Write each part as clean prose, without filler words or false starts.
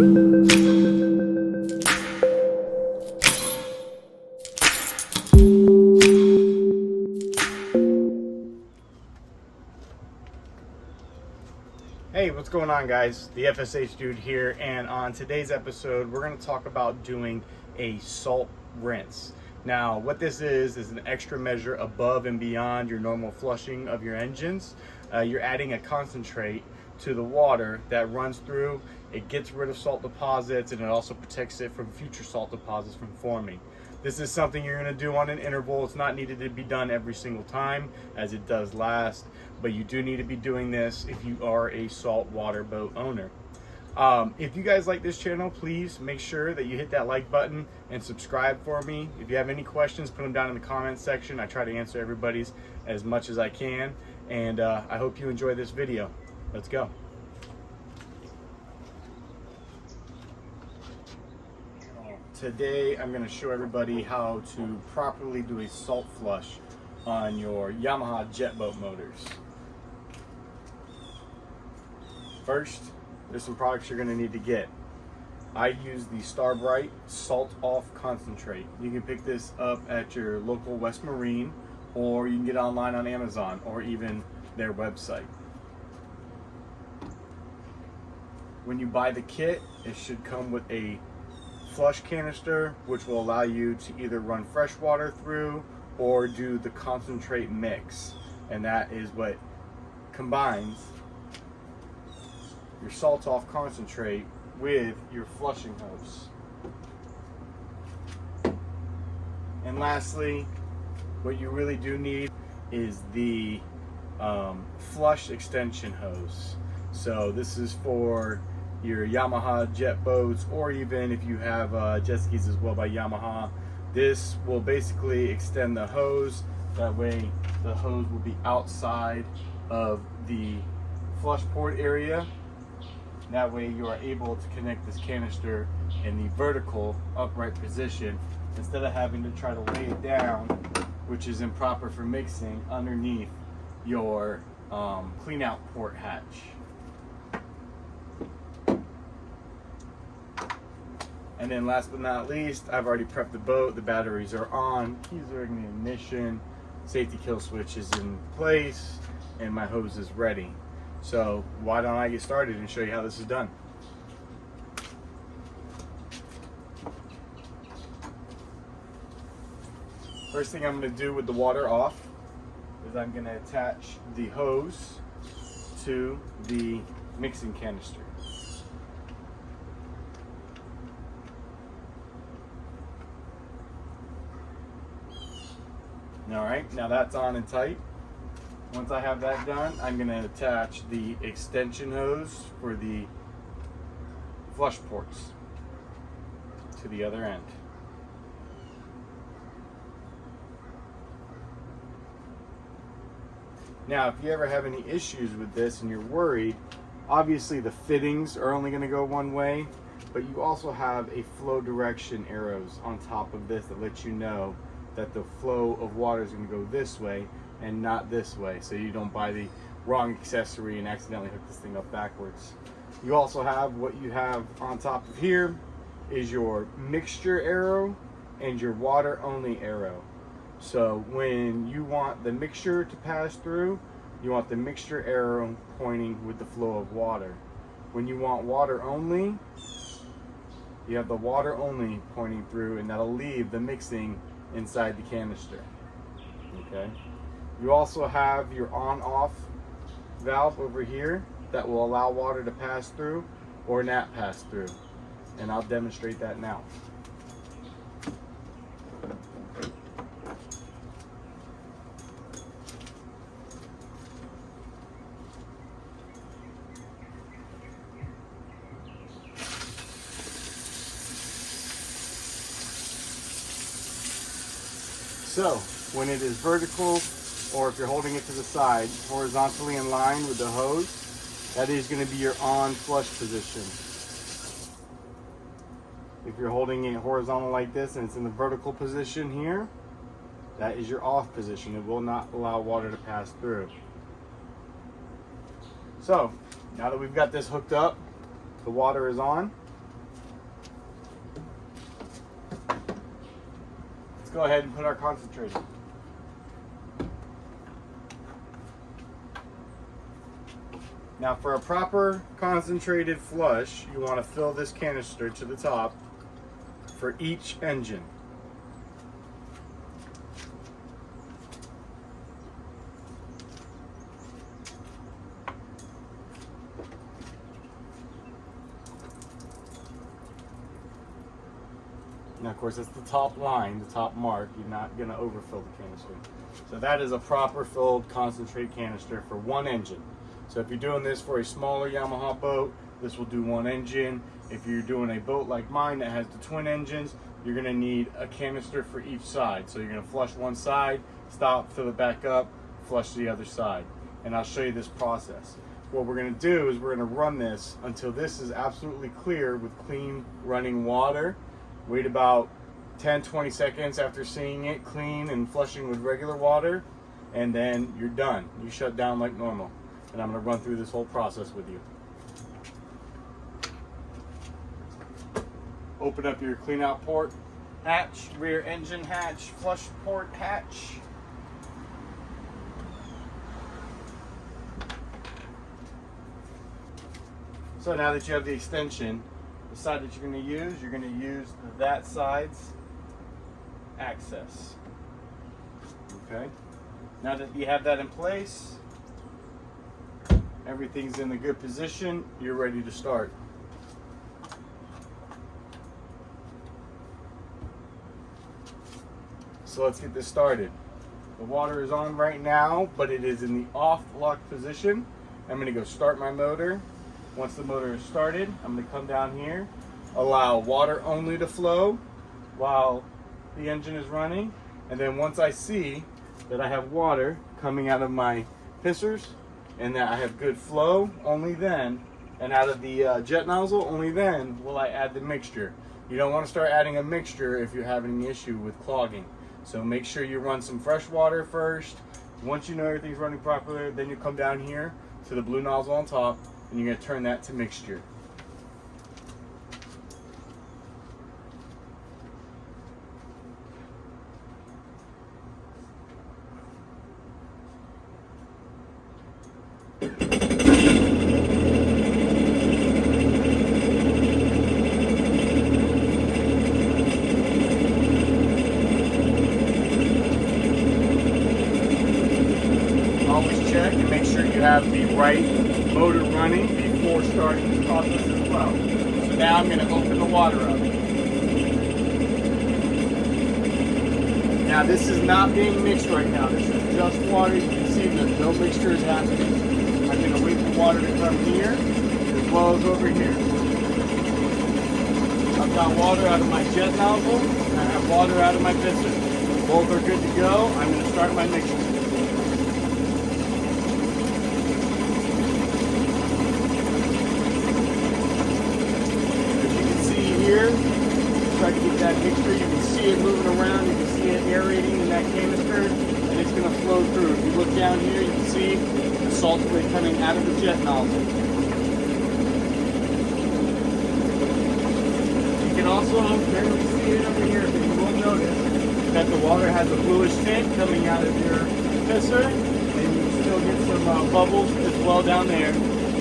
Hey, what's going on, guys? The FSH dude here, and on today's episode we're going to talk about doing a salt rinse. Now what this is an extra measure above and beyond your normal flushing of your engines. You're adding a concentrate to the water that runs through. It gets rid of salt deposits, and it also protects it from future salt deposits from forming. This is something you're going to do on an interval. It's not needed to be done every single time, as it does last, but you do need to be doing this if you are a saltwater boat owner. If you guys like this channel, please make sure that you hit that like button and subscribe for me. If you have any questions, put them down in the comments section. I try to answer everybody's as much as I can, and I hope you enjoy this video. Let's go. Today I'm going to show everybody how to properly do a salt flush on your Yamaha jet boat motors. First, there's some products you're going to need to get. I use the Starbright Salt Off Concentrate. You can pick this up at your local West Marine, or you can get it online on Amazon or even their website. When you buy the kit, it should come with a flush canister, which will allow you to either run fresh water through or do the concentrate mix, and that is what combines your salt off concentrate with your flushing hose. And lastly, what you really do need is the flush extension hose. So this is for your Yamaha jet boats, or even if you have jet skis as well by Yamaha. This will basically extend the hose. That way the hose will be outside of the flush port area. That way you are able to connect this canister in the vertical upright position instead of having to try to lay it down, which is improper for mixing, underneath your clean out port hatch. And then last but not least, I've already prepped the boat. The batteries are on, keys are in the ignition, safety kill switch is in place, and my hose is ready. So why don't I get started and show you how this is done. First thing I'm going to do with the water off is I'm going to attach the hose to the mixing canister. Alright, now that's on and tight. Once I have that done, I'm going to attach the extension hose for the flush ports to the other end. Now, if you ever have any issues with this and you're worried, obviously the fittings are only going to go one way, but you also have a flow direction arrows on top of this that lets you know that the flow of water is going to go this way and not this way, so you don't buy the wrong accessory and accidentally hook this thing up backwards. You also have what you have on top of here is your mixture arrow and your water only arrow. So when you want the mixture to pass through, you want the mixture arrow pointing with the flow of water. When you want water only, you have the water only pointing through, and that'll leave the mixing inside the canister. Okay. You also have your on-off valve over here that will allow water to pass through or not pass through, and I'll demonstrate that now. So when it is vertical, or if you're holding it to the side, horizontally in line with the hose, that is going to be your on flush position. If you're holding it horizontal like this and it's in the vertical position here, that is your off position. It will not allow water to pass through. So now that we've got this hooked up, the water is on, go ahead and put our concentrate in. Now for a proper concentrated flush, you want to fill this canister to the top for each engine. Now, of course, that's the top line, the top mark. You're not going to overfill the canister. So that is a proper filled concentrate canister for one engine. So if you're doing this for a smaller Yamaha boat, this will do one engine. If you're doing a boat like mine that has the twin engines, you're going to need a canister for each side. So you're going to flush one side, stop, fill it back up, flush the other side. And I'll show you this process. What we're going to do is we're going to run this until this is absolutely clear with clean running water. Wait about 10-20 seconds after seeing it clean and flushing with regular water, and then you're done. You shut down like normal. And I'm going to run through this whole process with you. Open up your clean out port hatch, rear engine hatch, flush port hatch. So now that you have the extension, the side that you're going to use that side's access. Okay. Now that you have that in place, everything's in a good position, you're ready to start. So let's get this started. The water is on right now, but it is in the off lock position. I'm going to go start my motor. Once the motor is started, I'm going to come down here, allow water only to flow while the engine is running, and then once I see that I have water coming out of my pissers and that I have good flow, only then, and out of the jet nozzle, only then will I add the mixture. You don't want to start adding a mixture if you're having an issue with clogging. So make sure you run some fresh water first. Once you know everything's running properly, then you come down here to the blue nozzle on top, and you're going to turn that to mixture. Always check and make sure you have the right motor running before starting this process as well. So now I'm going to open the water up. Now this is not being mixed right now. This is just water. You can see that no mixture is happening. I'm going to wait for water to come here as well as over here. I've got water out of my jet nozzle and I have water out of my piston. Both are good to go. I'm going to start my mixture. Try to get that mixture. You can see it moving around. You can see it aerating in that canister, and it's going to flow through. If you look down here, you can see the salt spray coming out of the jet nozzle. You can also barely see it over here, but you will notice that the water has a bluish tint coming out of your pisser, and you can still get some bubbles as well down there,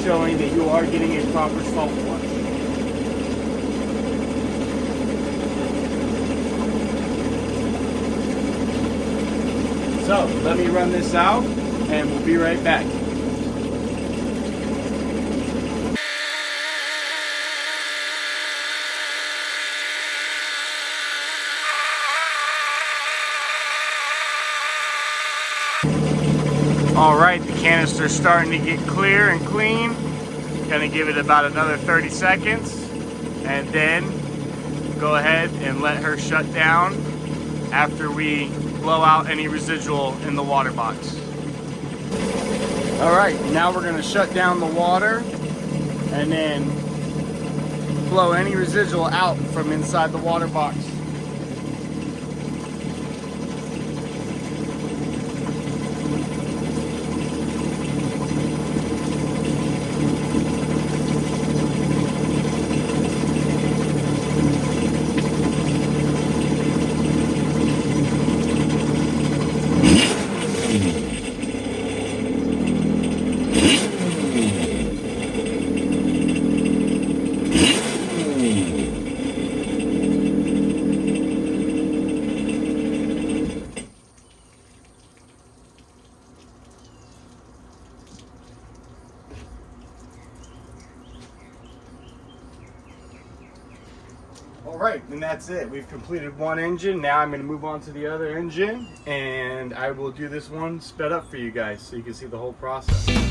showing that you are getting a proper salt flush. So let me run this out and we'll be right back. All right, the canister's starting to get clear and clean. Gonna give it about another 30 seconds and then go ahead and let her shut down after we blow out any residual in the water box. All right, now we're going to shut down the water and then blow any residual out from inside the water box. All right, and that's it. We've completed one engine. Now I'm going to move on to the other engine, and I will do this one sped up for you guys so you can see the whole process.